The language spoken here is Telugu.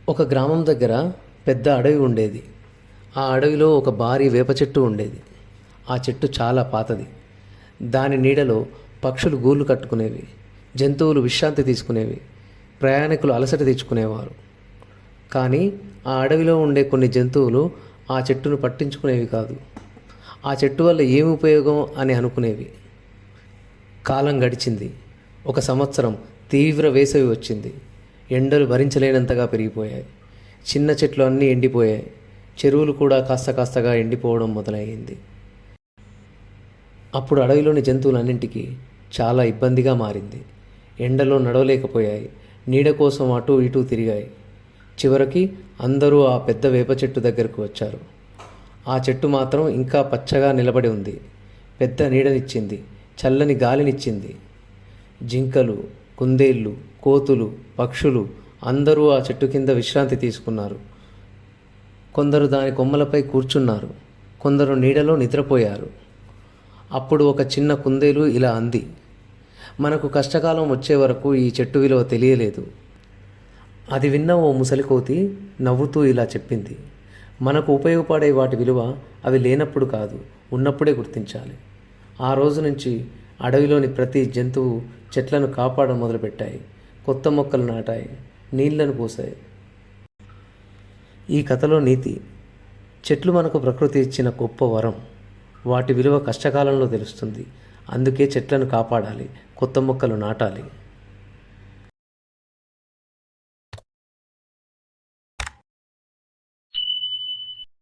ఒక గ్రామం దగ్గర పెద్ద అడవి ఉండేది. ఆ అడవిలో ఒక భారీ వేప చెట్టు ఉండేది. ఆ చెట్టు చాలా పాతది. దాని నీడలో పక్షులు గూళ్ళు కట్టుకునేవి, జంతువులు విశ్రాంతి తీసుకునేవి, ప్రయాణికులు అలసట తెచ్చుకునేవారు. కానీ ఆ అడవిలో ఉండే కొన్ని జంతువులు ఆ చెట్టును పట్టించుకునేవి కాదు. ఆ చెట్టు వల్ల ఏమి ఉపయోగం అని అనుకునేవి. కాలం గడిచింది. ఒక సంవత్సరం తీవ్ర వేసవి వచ్చింది. ఎండలు భరించలేనంతగా పెరిగిపోయాయి. చిన్న చెట్లు అన్నీ ఎండిపోయాయి. చెరువులు కూడా కాస్త కాస్తగా ఎండిపోవడం మొదలయ్యింది. అప్పుడు అడవిలోని జంతువులన్నింటికీ చాలా ఇబ్బందిగా మారింది. ఎండలో నడవలేకపోయాయి. నీడ కోసం అటూ ఇటూ తిరిగాయి. చివరికి అందరూ ఆ పెద్ద వేప చెట్టు దగ్గరకు వచ్చారు. ఆ చెట్టు మాత్రం ఇంకా పచ్చగా నిలబడి ఉంది. పెద్ద నీడనిచ్చింది, చల్లని గాలినిచ్చింది. జింకలు, కుందేళ్ళు, కోతులు, పక్షులు అందరూ ఆ చెట్టు కింద విశ్రాంతి తీసుకున్నారు. కొందరు దాని కొమ్మలపై కూర్చున్నారు, కొందరు నీడలో నిద్రపోయారు. అప్పుడు ఒక చిన్న కుందేలు ఇలా అంది, మనకు కష్టకాలం వచ్చే వరకు ఈ చెట్టు విలువ తెలియలేదు. అది విన్న ఓ ముసలికోతి నవ్వుతూ ఇలా చెప్పింది, మనకు ఉపయోగపడే వాటి విలువ అవి లేనప్పుడు కాదు, ఉన్నప్పుడే గుర్తించాలి. ఆ రోజు నుంచి అడవిలోని ప్రతి జంతువు చెట్లను కాపాడడం మొదలుపెట్టాయి. కొత్త మొక్కలు నాటాయి, నీళ్లను పోసాయి. ఈ కథలో నీతి: చెట్లు మనకు ప్రకృతి ఇచ్చిన గొప్ప వరం. వాటి విలువ కష్టకాలంలో తెలుస్తుంది. అందుకే చెట్లను కాపాడాలి, కొత్త మొక్కలు నాటాలి.